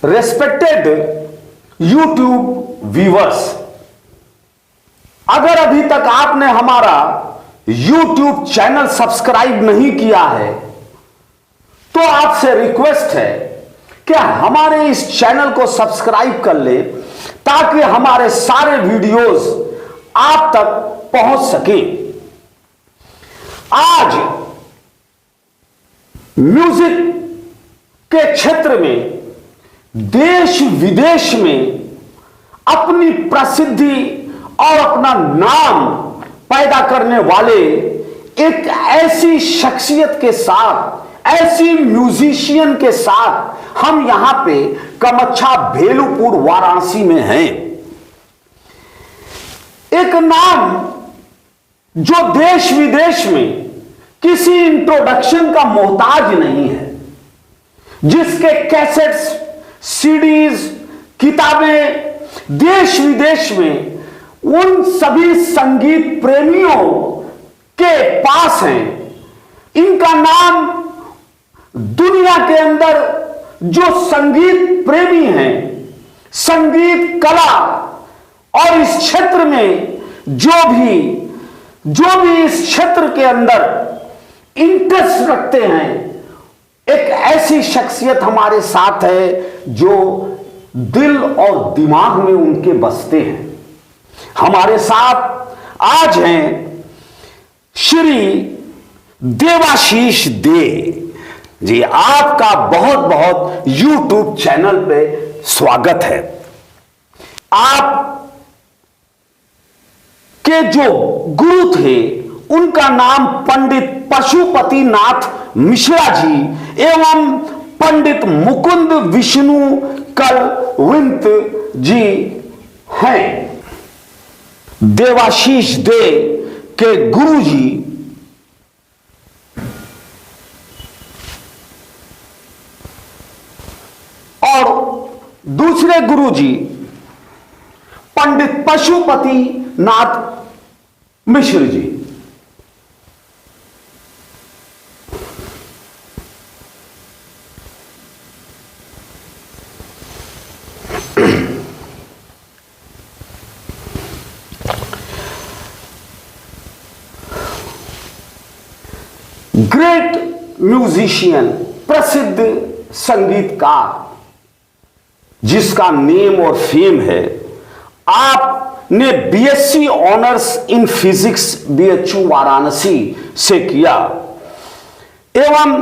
Respected YouTube viewers, अगर अभी तक आपने हमारा यूट्यूब चैनल सब्सक्राइब नहीं किया है तो आपसे रिक्वेस्ट है कि हमारे इस चैनल को सब्सक्राइब कर ले ताकि हमारे सारे वीडियोस आप तक पहुंच सके। आज म्यूजिक के क्षेत्र में देश विदेश में अपनी प्रसिद्धि और अपना नाम पैदा करने वाले एक ऐसी शख्सियत के साथ, ऐसी म्यूजिशियन के साथ हम यहां पे कमच्छा भेलूपुर वाराणसी में हैं। एक नाम जो देश विदेश में किसी इंट्रोडक्शन का मोहताज नहीं है, जिसके कैसेट्स, सीडीज, किताबें देश विदेश में उन सभी संगीत प्रेमियों के पास हैं। इनका नाम दुनिया के अंदर जो संगीत प्रेमी हैं, संगीत कला और इस क्षेत्र में जो भी इस क्षेत्र के अंदर इंटरेस्ट रखते हैं, एक ऐसी शख्सियत हमारे साथ है जो दिल और दिमाग में उनके बसते हैं। हमारे साथ आज हैं श्री देवाशीष दे जी। आपका बहुत बहुत यूट्यूब चैनल पे स्वागत है। आप के जो गुरु थे उनका नाम पंडित पशुपति नाथ मिश्रा जी एवं पंडित मुकुंद विष्णु कलविंत जी हैं। देवाशीष दे के गुरु जी और दूसरे गुरु जी पंडित पशुपति नाथ मिश्र जी। ग्रेट म्यूजिशियन, प्रसिद्ध संगीतकार जिसका नेम और फेम है। आपने BSc honours in physics BHU Varanasi से किया एवं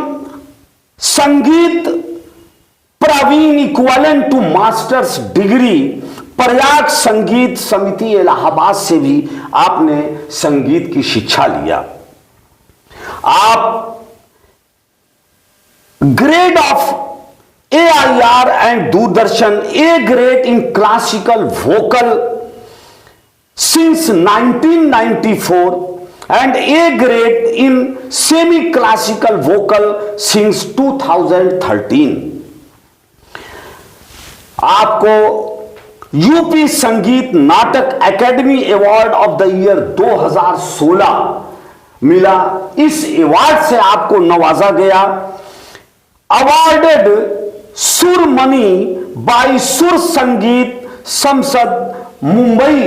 संगीत प्रवीण equivalent to masters degree Prayag Sangeet Samiti Allahabad से भी आपने संगीत की शिक्षा लिया। आप grade of AIR and Doordarshan, A grade in classical vocal since 1994 and A grade in semi-classical vocal since 2013। आपको यूपी संगीत नाटक academy award of the year 2016 मिला। इस अवार्ड से आपको नवाजा गया। अवार्डेड सुरमणि बाई सुर संगीत संसद मुंबई,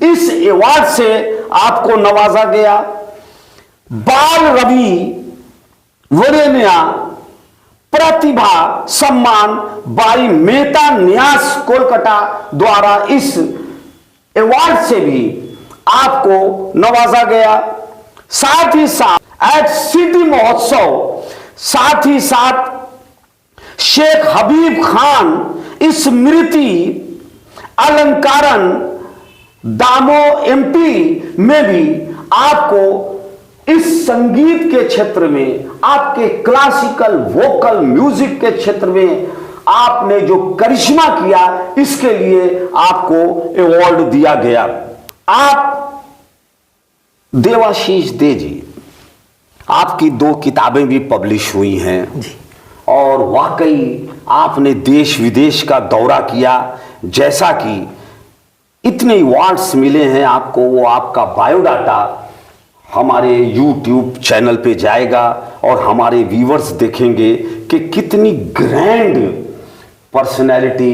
इस अवार्ड से आपको नवाजा गया। बाल रवि वरेण्या प्रतिभा सम्मान बाई मेहता न्यास कोलकाता द्वारा इस अवार्ड से भी आपको नवाजा गया। साथ ही साथ एट सिटी महोत्सव, साथ ही साथ शेख हबीब खान स्मृति अलंकारन दामो एमपी में भी आपको इस संगीत के क्षेत्र में, आपके क्लासिकल वोकल म्यूजिक के क्षेत्र में आपने जो करिश्मा किया, इसके लिए आपको अवार्ड दिया गया। आप देवाशीष दे जी, आपकी 2 किताबें भी पब्लिश हुई हैं जी। और वाकई आपने देश विदेश का दौरा किया, जैसा कि इतने अवार्ड्स मिले हैं आपको, वो आपका बायोडाटा हमारे YouTube चैनल पे जाएगा और हमारे व्यूवर्स देखेंगे कि कितनी ग्रैंड पर्सनैलिटी,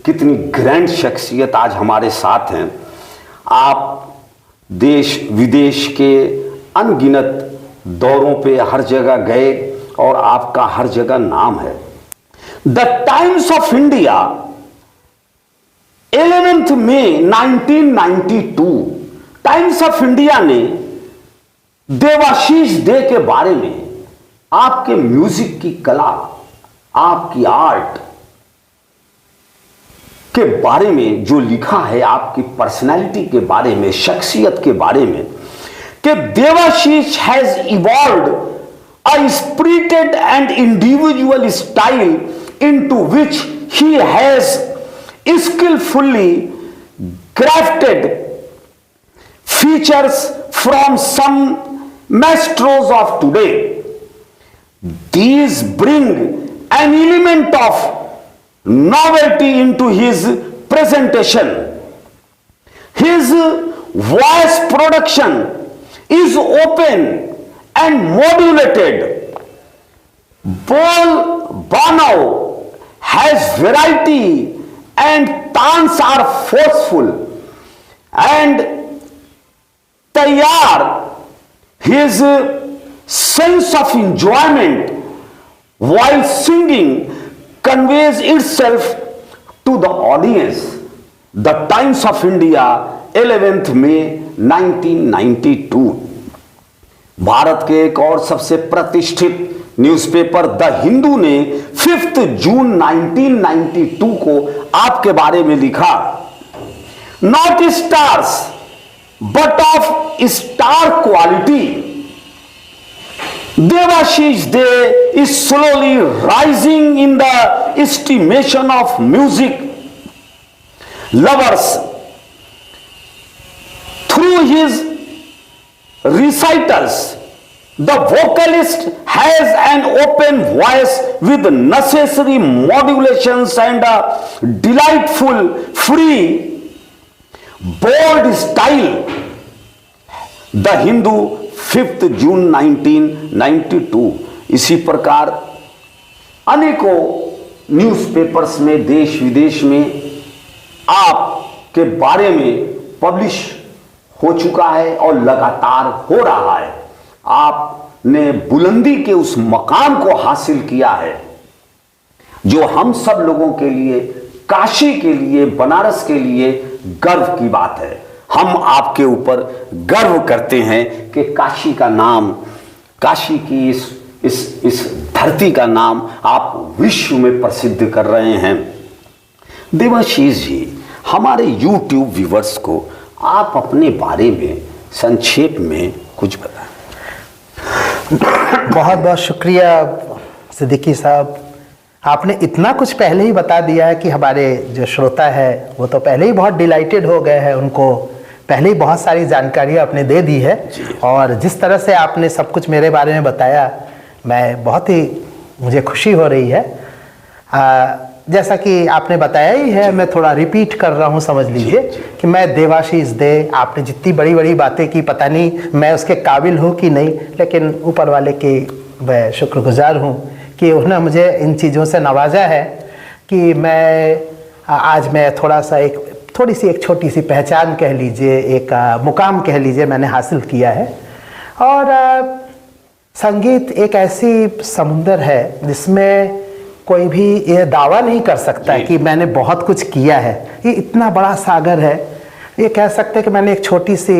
कितनी ग्रैंड शख्सियत आज हमारे साथ हैं। आप देश विदेश के अनगिनत दौरों पे हर जगह गए और आपका हर जगह नाम है। द टाइम्स ऑफ इंडिया 11 मई 1992, टाइम्स ऑफ इंडिया ने देवाशीष दे के बारे में, आपके म्यूजिक की कला, आपकी आर्ट के बारे में जो लिखा है, आपकी पर्सनैलिटी के बारे में, शख्सियत के बारे में, कि Debashish has evolved a spirited and individual style into which he has skillfully crafted features from some maestros of today. These bring an element of novelty into his presentation. His voice production is open and modulated. Bol Banao has variety and taans are forceful, and Tayyar, his sense of enjoyment while singing conveys itself to the audience. The Times of India, 11th May 1992। Bharat के एक और सबसे प्रतिष्ठित newspaper the Hindu ने 5 जून 1992 को आपके बारे में लिखा, not stars but of star quality, Debashish Dey is slowly rising in the estimation of music lovers through his recitals. The vocalist has an open voice with necessary modulations and a delightful, free, bold style. The Hindu, 5 जून 1992। इसी प्रकार अनेकों newspapers में देश विदेश में आपके बारे में पब्लिश हो चुका है और लगातार हो रहा है। आपने बुलंदी के उस मकाम को हासिल किया है जो हम सब लोगों के लिए, काशी के लिए, बनारस के लिए गर्व की बात है। हम आपके ऊपर गर्व करते हैं कि काशी का नाम, काशी की इस धरती का नाम आप विश्व में प्रसिद्ध कर रहे हैं। देवाशीष जी, हमारे YouTube व्यूवर्स को आप अपने बारे में संक्षेप में कुछ बताएं। बहुत बहुत शुक्रिया सिद्दीकी साहब, आपने इतना कुछ पहले ही बता दिया है कि हमारे जो श्रोता है वो तो पहले ही बहुत डिलाइटेड हो गए हैं, उनको पहले ही बहुत सारी जानकारियाँ आपने दे दी है। और जिस तरह से आपने सब कुछ मेरे बारे में बताया, मैं बहुत ही, मुझे खुशी हो रही है। जैसा कि आपने बताया ही है, मैं थोड़ा रिपीट कर रहा हूँ, समझ लीजिए कि मैं देवाशीष दे, आपने जितनी बड़ी बड़ी बातें की, पता नहीं मैं उसके काबिल हूँ कि नहीं, लेकिन ऊपर वाले के मैं शुक्रगुजार हूँ कि उन्होंने मुझे इन चीज़ों से नवाजा है कि आज मैं थोड़ी सी एक छोटी सी पहचान कह लीजिए, एक मुकाम कह लीजिए, मैंने हासिल किया है। और संगीत एक ऐसी समुंदर है जिसमें कोई भी ये दावा नहीं कर सकता कि मैंने बहुत कुछ किया है। ये इतना बड़ा सागर है, ये कह सकते हैं कि मैंने एक छोटी सी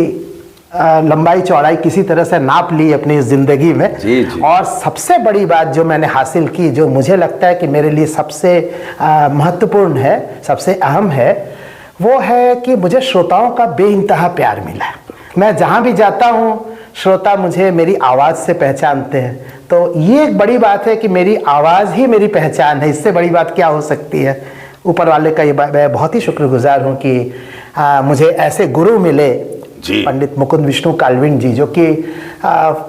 लंबाई चौड़ाई किसी तरह से नाप ली अपनी ज़िंदगी में। और सबसे बड़ी बात जो मैंने हासिल की, जो मुझे लगता है कि मेरे लिए सबसे महत्वपूर्ण है, सबसे अहम है, वो है कि मुझे श्रोताओं का बेइंतहा प्यार मिला है। मैं जहाँ भी जाता हूँ, श्रोता मुझे मेरी आवाज़ से पहचानते हैं। तो ये एक बड़ी बात है कि मेरी आवाज़ ही मेरी पहचान है, इससे बड़ी बात क्या हो सकती है। ऊपर वाले का ये मैं बहुत ही शुक्रगुजार हूँ कि मुझे ऐसे गुरु मिले, पंडित मुकुंद विष्णु काल्विन जी, जो कि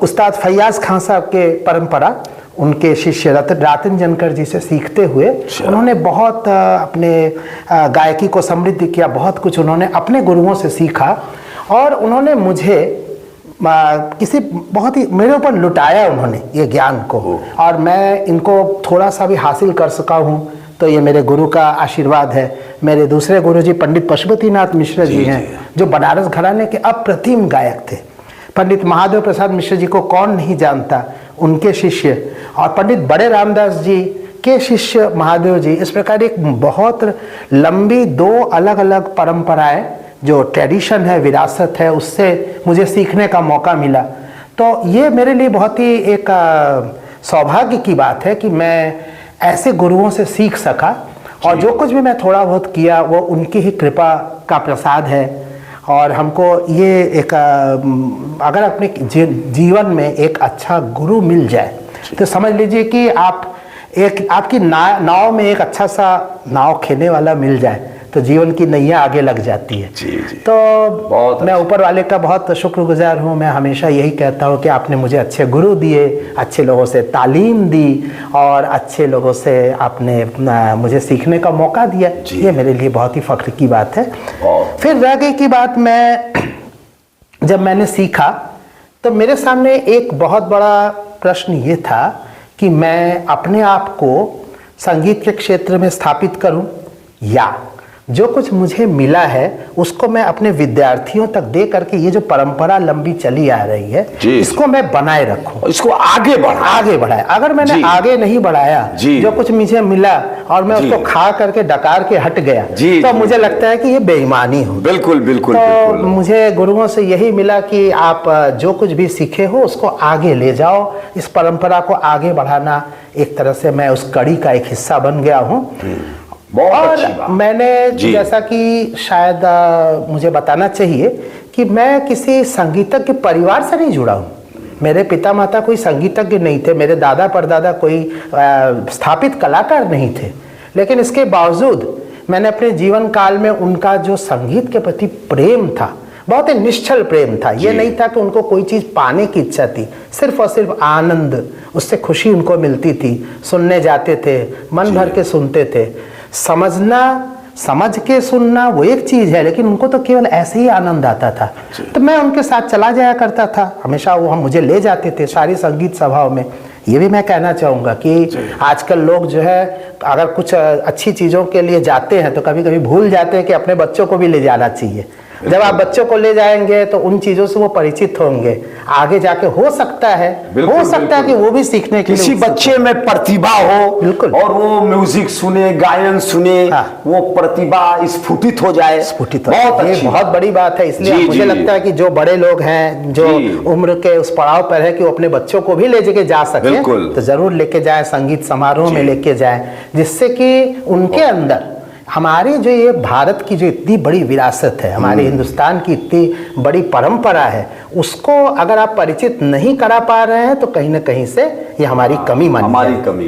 उस्ताद फैयाज खान साहब के परंपरा, उनके शिष्य रातन जनकर जी से सीखते हुए उन्होंने बहुत अपने गायकी को समृद्ध किया, बहुत कुछ उन्होंने अपने गुरुओं से सीखा और उन्होंने मुझे किसी बहुत ही मेरे ऊपर लुटाया उन्होंने ये ज्ञान को, और मैं इनको थोड़ा सा भी हासिल कर सका हूँ। तो तो ये मेरे गुरु का आशीर्वाद है। मेरे दूसरे गुरु जी पंडित पशुपतिनाथ मिश्र जी हैं, जो बनारस घराने के अप्रतिम गायक थे। पंडित महादेव प्रसाद मिश्र जी को कौन नहीं जानता, उनके शिष्य, और पंडित बड़े रामदास जी के शिष्य महादेव जी। इस प्रकार एक बहुत लंबी 2 अलग अलग परंपराएं, जो ट्रेडिशन है, विरासत है, उससे मुझे सीखने का मौका मिला। तो ये मेरे लिए बहुत ही एक सौभाग्य की बात है कि मैं ऐसे गुरुओं से सीख सका, और जो कुछ भी मैं थोड़ा बहुत किया वो उनकी ही कृपा का प्रसाद है। और हमको ये एक अगर अपने जीवन में एक अच्छा गुरु मिल जाए तो समझ लीजिए कि आपकी नाव में एक अच्छा सा नाव खेलने वाला मिल जाए तो जीवन की नैया आगे लग जाती है। जी। तो मैं ऊपर वाले का बहुत शुक्रगुजार हूँ। मैं हमेशा यही कहता हूँ कि आपने मुझे अच्छे गुरु दिए, अच्छे लोगों से तालीम दी, और अच्छे लोगों से आपने मुझे सीखने का मौका दिया। ये मेरे लिए बहुत ही फख्र की बात है। फिर रह गई की बात, जब मैंने सीखा तो मेरे सामने एक बहुत बड़ा प्रश्न ये था कि मैं अपने आप को संगीत के क्षेत्र में स्थापित करूं, या जो कुछ मुझे मिला है उसको मैं अपने विद्यार्थियों तक दे करके ये जो परंपरा लंबी चली आ रही है इसको मैं बनाए रखूं, इसको आगे बढ़ाए। अगर मैंने आगे नहीं बढ़ाया, जो कुछ मुझे मिला और मैं उसको खा करके डकार के हट गया, तो मुझे लगता है कि ये बेईमानी हो। बिल्कुल। तो मुझे गुरुओं से यही मिला कि आप जो कुछ भी सीखे हो उसको आगे ले जाओ, इस परंपरा को आगे बढ़ाना। एक तरह से मैं उस कड़ी का एक हिस्सा बन गया हूँ। और मैंने जैसा कि शायद मुझे बताना चाहिए कि मैं किसी संगीतज्ञ परिवार से नहीं जुड़ा हूँ। मेरे पिता माता कोई संगीतज्ञ नहीं थे, मेरे दादा परदादा कोई स्थापित कलाकार नहीं थे, लेकिन इसके बावजूद मैंने अपने जीवन काल में उनका जो संगीत के प्रति प्रेम था, बहुत ही निश्चल प्रेम था। ये नहीं था कि उनको कोई चीज़ पाने की इच्छा थी, सिर्फ और सिर्फ आनंद, उससे खुशी उनको मिलती थी। सुनने जाते थे, मन भर के सुनते थे। समझ के सुनना वो एक चीज़ है, लेकिन उनको तो केवल ऐसे ही आनंद आता था। तो मैं उनके साथ चला जाया करता था, हमेशा वो हम मुझे ले जाते थे सारी संगीत सभाओं में। ये भी मैं कहना चाहूँगा कि आजकल लोग जो है अगर कुछ अच्छी चीज़ों के लिए जाते हैं तो कभी कभी भूल जाते हैं कि अपने बच्चों को भी ले जाना चाहिए। जब आप बच्चों को ले जाएंगे तो उन चीजों से वो परिचित होंगे, आगे जाके हो सकता है कि वो भी सीखने के किसी बच्चे में प्रतिभा हो, बिल्कुल, और वो म्यूजिक सुने, गायन सुने, वो प्रतिभा स्फुटित हो जाए, बहुत बड़ी बात है। इसलिए मुझे लगता है कि जो बड़े लोग हैं, जो उम्र के उस पड़ाव पर है कि वो अपने बच्चों को भी ले जाके जा सके, तो जरूर लेके जाए, संगीत समारोह में लेके जाए, जिससे कि उनके अंदर हमारी जो ये भारत की जो इतनी बड़ी विरासत है, हमारे हिंदुस्तान की इतनी बड़ी परंपरा है, उसको अगर आप परिचित नहीं करा पा रहे हैं तो कहीं ना कहीं से ये हमारी कमी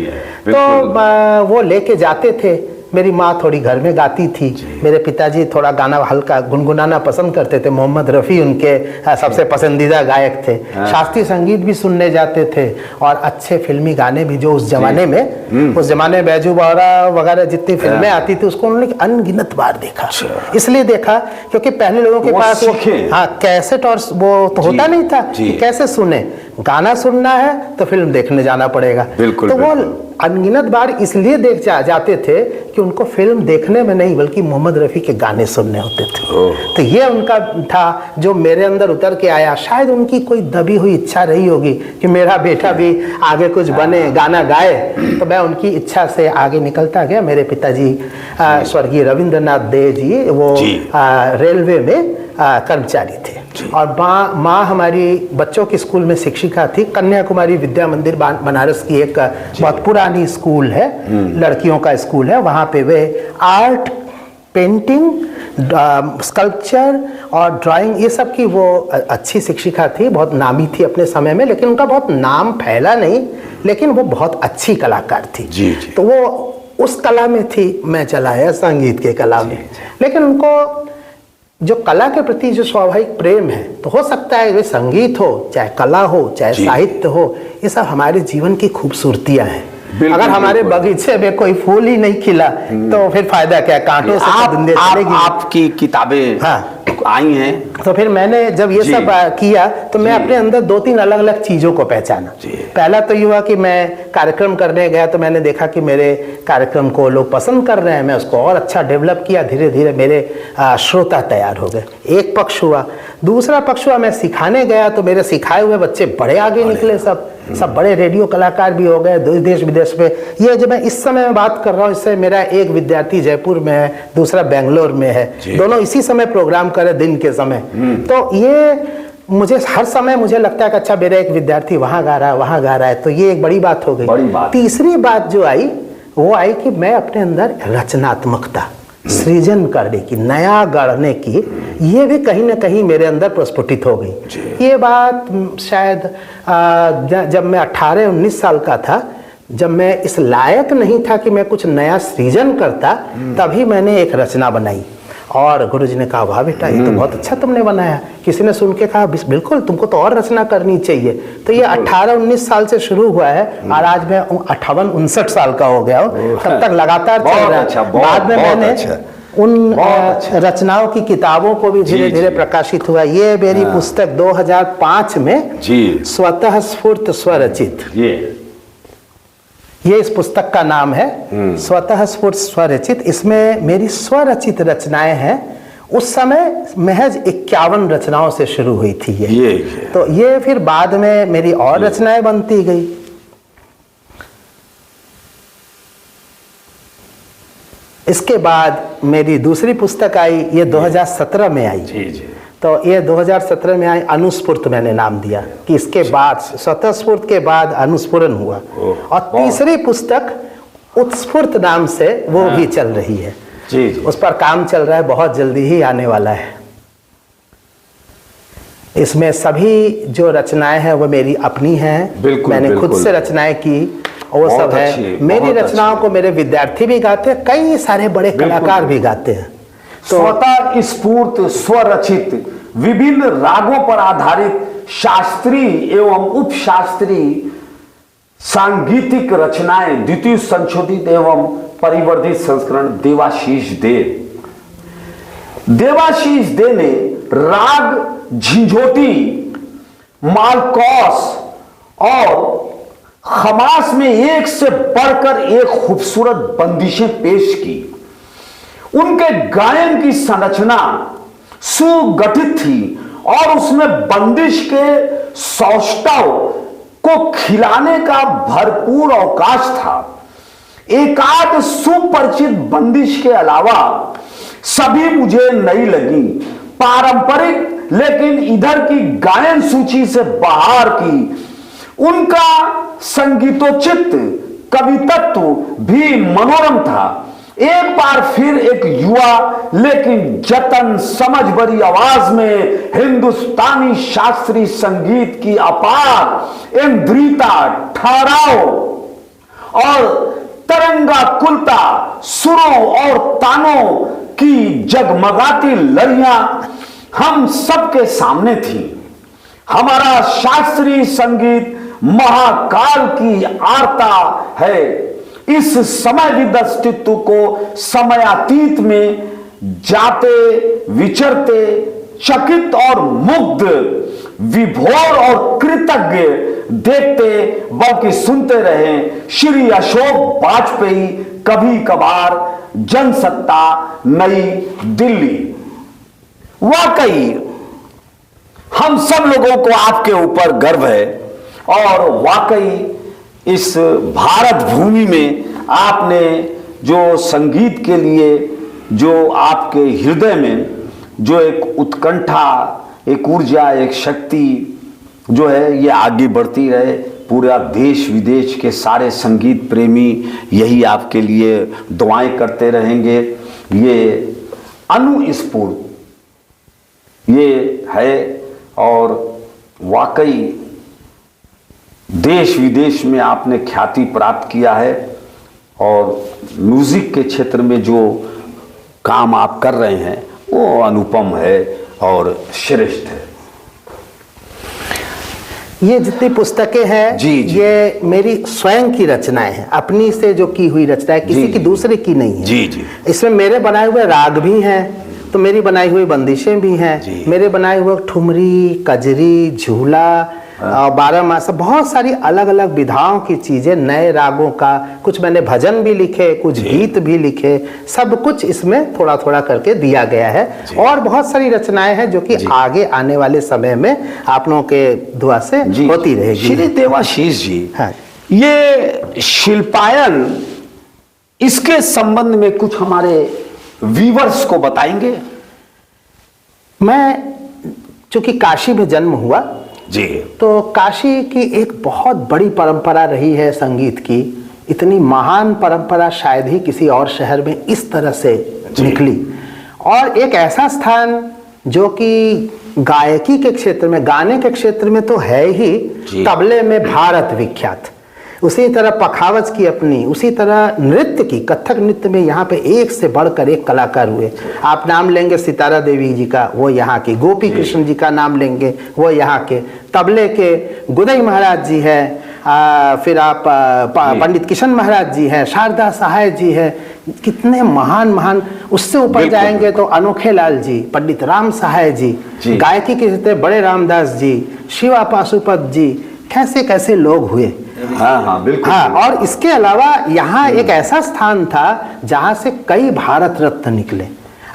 है। तो वो लेके जाते थे। मेरी माँ थोड़ी घर में गाती थी, मेरे पिताजी थोड़ा गाना हल्का गुनगुनाना पसंद करते थे। मोहम्मद रफ़ी उनके सबसे पसंदीदा गायक थे। शास्त्रीय संगीत भी सुनने जाते थे, और अच्छे फिल्मी गाने भी जो उस जमाने में बैजू बावरा वगैरह जितनी फिल्में आती थी उसको उन्होंने अनगिनत बार देखा। इसलिए देखा क्योंकि पहले लोगों के पास कैसेट और वो तो होता नहीं था कि कैसे सुने। गाना सुनना है तो फिल्म देखने जाना पड़ेगा। तो वो अनगिनत बार इसलिए देख जाते थे कि उनको फिल्म देखने में नहीं बल्कि मोहम्मद रफ़ी के गाने सुनने होते थे। तो ये उनका था जो मेरे अंदर उतर के आया। शायद उनकी कोई दबी हुई इच्छा रही होगी कि मेरा बेटा भी आगे कुछ बने, गाना गाए, तो मैं उनकी इच्छा से आगे निकलता गया। मेरे पिताजी स्वर्गीय रविंद्रनाथ दे जी वो रेलवे में कर्मचारी थे, और माँ हमारी बच्चों की स्कूल में शिक्षिका थी। कन्याकुमारी विद्या मंदिर बनारस की एक बहुत पुरानी स्कूल है, लड़कियों का स्कूल है। वहाँ पे वे आर्ट, पेंटिंग, स्कल्पचर और ड्राइंग ये सब की वो अच्छी शिक्षिका थी, बहुत नामी थी अपने समय में। लेकिन उनका बहुत नाम फैला नहीं, लेकिन वो बहुत अच्छी कलाकार थी। तो वो उस कला में थी, मैं चला आया संगीत के कला में। लेकिन उनको जो कला के प्रति जो स्वाभाविक प्रेम है, तो हो सकता है वे संगीत हो, चाहे कला हो, चाहे साहित्य हो, ये सब हमारे जीवन की खूबसूरतियां हैं। अगर हमारे बगीचे में कोई फूल ही नहीं खिला तो फिर फायदा क्या, कांटों से आपकी किताबें आई हैं। तो फिर मैंने जब ये जी। सब किया तो मैं जी। अपने अंदर 2-3 अलग अलग चीज़ों को पहचाना। जी। पहला तो ये हुआ कि मैं कार्यक्रम करने गया तो मैंने देखा कि मेरे कार्यक्रम को लोग पसंद कर रहे हैं, मैं उसको और अच्छा डेवलप किया, धीरे धीरे मेरे श्रोता तैयार हो गए, एक पक्ष हुआ। दूसरा पक्ष हुआ, मैं सिखाने गया तो मेरे सिखाए हुए बच्चे बड़े आगे निकले, सब बड़े रेडियो कलाकार भी हो गए देश विदेश में। ये जब मैं इस समय बात कर रहा हूँ, इससे मेरा एक विद्यार्थी जयपुर में है, दूसरा बेंगलोर में है, दोनों इसी समय प्रोग्राम करे दिन के समय। तो ये मुझे हर समय मुझे लगता है कि अच्छा मेरा एक विद्यार्थी वहाँ गा रहा है, वहाँ गा रहा है, तो ये एक बड़ी बात हो गई। बड़ी बात। तीसरी बात जो आई वो आई कि मैं अपने अंदर रचनात्मकता, सृजन करने की, नया गढ़ने की, ये भी कहीं ना कहीं मेरे अंदर प्रस्फुटित हो गई। ये बात शायद जब मैं 18-19 साल का था, जब मैं इस लायक नहीं था कि मैं कुछ नया सृजन करता, तभी मैंने एक रचना बनाई और गुरुजी ने कहा वाह बेटा ये तो बहुत अच्छा तुमने बनाया। किसी ने सुन के कहा बिल्कुल तुमको तो और रचना करनी चाहिए। तो ये 18-19 साल से शुरू हुआ है और आज मैं 58-59 साल का हो गया हूँ, तब तक लगातार चल रहा है। बाद में मैंने उन रचनाओं की किताबों को भी धीरे धीरे प्रकाशित हुआ। ये मेरी पुस्तक 2005 में स्वतः स्फूर्त स्वरचित, ये इस पुस्तक का नाम है, स्वतः स्फूर्त स्वरचित। इसमें मेरी स्वरचित रचनाएं हैं। उस समय महज 51 रचनाओं से शुरू हुई थी ये। तो ये फिर बाद में मेरी और रचनाएं बनती गई। इसके बाद मेरी दूसरी पुस्तक आई, ये 2017 में आई। तो ये 2017 में आई, अनुस्फूर्त मैंने नाम दिया कि इसके बाद स्वतः स्फूर्त के बाद अनुस्फुरन हुआ। और तीसरी पुस्तक उत्स्फूर्त नाम से वो भी चल रही है। उस पर काम चल रहा है, बहुत जल्दी ही आने वाला है। इसमें सभी जो रचनाएं हैं वो मेरी अपनी हैं, मैंने खुद से रचनाएं की, वो सब है। मेरी रचनाओं को मेरे विद्यार्थी भी गाते हैं, कई सारे बड़े कलाकार भी गाते हैं। तो स्वतः स्फूर्त स्वरचित विभिन्न रागों पर आधारित शास्त्रीय एवं उपशास्त्रीय सांगीतिक रचनाएं, द्वितीय संशोधित एवं परिवर्धित संस्करण देवाशीष दे। देवाशीष दे ने राग झिंझोटी, मालकौस और खमास में एक से बढ़कर एक खूबसूरत बंदिशें पेश की। उनके गायन की संरचना सुगठित थी और उसमें बंदिश के सौष्ठव को खिलाने का भरपूर अवकाश था। एकाध सुपरिचित बंदिश के अलावा सभी मुझे नई लगी, पारंपरिक लेकिन इधर की गायन सूची से बाहर की। उनका संगीतोचित कवितत्व भी मनोरम था। एक बार फिर एक युवा लेकिन जतन समझ भरी आवाज में हिंदुस्तानी शास्त्रीय संगीत की अपार इंद्रियता, ठहराव और तरंगाकुलता, सुरों और तानों की जगमगाती लड़ियां हम सबके सामने थी। हमारा शास्त्रीय संगीत महाकाल की आर्ता है। इस समयविद अस्तित्व को समयातीत में जाते विचरते चकित और मुग्ध, विभोर और कृतज्ञ देखते बल्कि सुनते रहे। श्री अशोक वाजपेयी, कभी कभार जनसत्ता, नई दिल्ली। वाकई हम सब लोगों को आपके ऊपर गर्व है और वाकई इस भारत भूमि में आपने जो संगीत के लिए जो आपके हृदय में जो एक उत्कंठा, एक ऊर्जा, एक शक्ति जो है ये आगे बढ़ती रहे। पूरा देश विदेश के सारे संगीत प्रेमी यही आपके लिए दुआएं करते रहेंगे। ये अनुस्फूर्त ये है और वाकई देश विदेश में आपने ख्याति प्राप्त किया है और म्यूजिक के क्षेत्र में जो काम आप कर रहे हैं वो अनुपम है और श्रेष्ठ है। ये जितनी पुस्तकें हैं जी। ये मेरी स्वयं की रचनाएं हैं, अपनी से जो की हुई रचनाएं, किसी की दूसरे की नहीं है। जी। इसमें मेरे बनाए हुए राग भी हैं। तो मेरी बनाई हुई बंदिशें भी हैं, मेरे बनाए हुए ठुमरी, कजरी, झूला, 12 मासा, बहुत सारी अलग अलग विधाओं की चीजें, नए रागों का, कुछ मैंने भजन भी लिखे, कुछ गीत भी लिखे, सब कुछ इसमें थोड़ा थोड़ा करके दिया गया है। और बहुत सारी रचनाएं हैं जो कि आगे आने वाले समय में आप लोगों के दुआ से होती रहेगी। श्री देवाशीष जी, हाँ, ये शिल्पायन, इसके संबंध में कुछ हमारे व्यूअर्स को बताएंगे? मैं चूंकि काशी में जन्म हुआ जी, तो काशी की एक बहुत बड़ी परंपरा रही है संगीत की। इतनी महान परंपरा शायद ही किसी और शहर में इस तरह से निकली। और एक ऐसा स्थान जो कि गायकी के क्षेत्र में, गाने के क्षेत्र में तो है ही, तबले में भारत विख्यात, उसी तरह पखावज की अपनी, उसी तरह नृत्य की, कथक नृत्य में यहाँ पे एक से बढ़कर एक कलाकार हुए। आप नाम लेंगे सितारा देवी जी का, वो यहाँ के, गोपी कृष्ण जी का नाम लेंगे, वो यहाँ के, तबले के गुदई महाराज जी है, फिर आप पंडित किशन महाराज जी हैं, शारदा सहाय जी है, कितने महान महान। उससे ऊपर जाएंगे तो अनोखे लाल जी, पंडित राम सहाय जी, गायकी के क्षेत्र बड़े रामदास जी, शिवा पाशुपत जी, कैसे कैसे लोग हुए। हाँ, बिल्कुल। हाँ, और इसके अलावा यहाँ एक ऐसा स्थान था जहाँ से कई भारत रत्न निकले।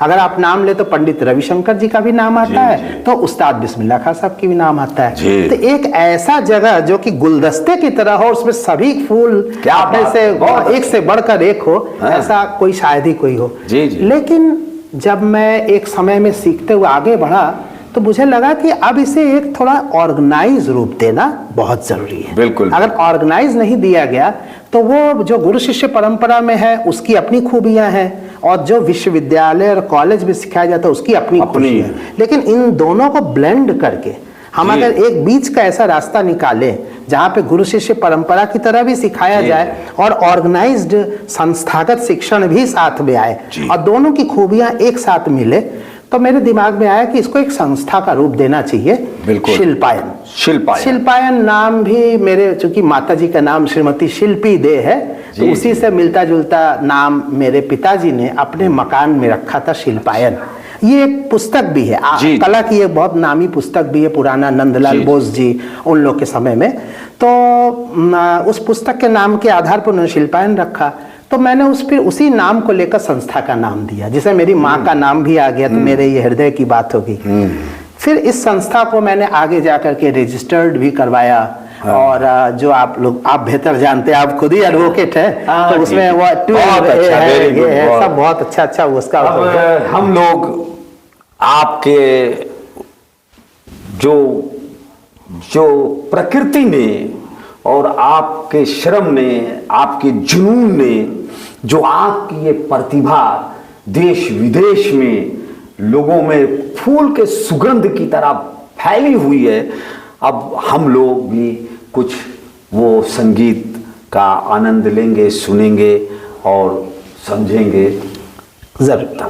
अगर आप नाम ले तो पंडित रविशंकर जी का भी नाम आता है, तो उस्ताद बिस्मिल्लाह खां साहब की भी नाम आता है। तो एक ऐसा जगह जो कि गुलदस्ते की तरह हो, उसमें सभी फूल अपने से एक से बढ़कर एक हो, ऐसा कोई शायद ही कोई हो। लेकिन जब मैं एक समय में सीखते हुए आगे बढ़ा तो मुझे लगा कि अब इसे एक थोड़ा ऑर्गेनाइज रूप देना बहुत जरूरी है। बिल्कुल। अगर ऑर्गेनाइज नहीं दिया गया तो वो जो गुरु शिष्य परंपरा में है उसकी अपनी खूबियां हैं, और जो विश्वविद्यालय और कॉलेज में सिखाया जाता है उसकी अपनी खूबियां है। लेकिन इन दोनों को ब्लेंड करके हम अगर एक बीच का ऐसा रास्ता निकालें जहाँ पे गुरु शिष्य परंपरा की तरह भी सिखाया जाए और ऑर्गेनाइज्ड संस्थागत शिक्षण भी साथ में आए और दोनों की खूबियां एक साथ मिले, तो मेरे दिमाग में आया कि इसको एक संस्था का रूप देना चाहिए। बिल्कुल। शिल्पायन। शिल्पायन नाम भी मेरे, चूंकि माता जी का नाम श्रीमती शिल्पी दे है, तो उसी से मिलता जुलता नाम मेरे पिताजी ने अपने मकान में रखा था, शिल्पायन। ये एक पुस्तक भी है, कला की एक बहुत नामी पुस्तक भी है, पुराना नंदलाल बोस जी उन लोग के समय में। तो उस पुस्तक के नाम के आधार पर उन्होंने शिल्पायन रखा। तो मैंने फिर उसी नाम को लेकर संस्था का नाम दिया, जिसे मेरी माँ का नाम भी आ गया, तो मेरे ये हृदय की बात होगी। फिर इस संस्था को मैंने आगे जाकर के रजिस्टर्ड भी करवाया। और जो आप लोग, आप बेहतर जानते हैं, आप खुद ही एडवोकेट है, तो उसमें वो सब बहुत अच्छा उसका। अब हम लोग आपके जो प्रकृति ने और आपके श्रम ने, आपके जुनून ने, जो आपकी ये प्रतिभा देश विदेश में लोगों में फूल के सुगंध की तरह फैली हुई है, अब हम लोग भी कुछ वो संगीत का आनंद लेंगे, सुनेंगे और समझेंगे जरूर।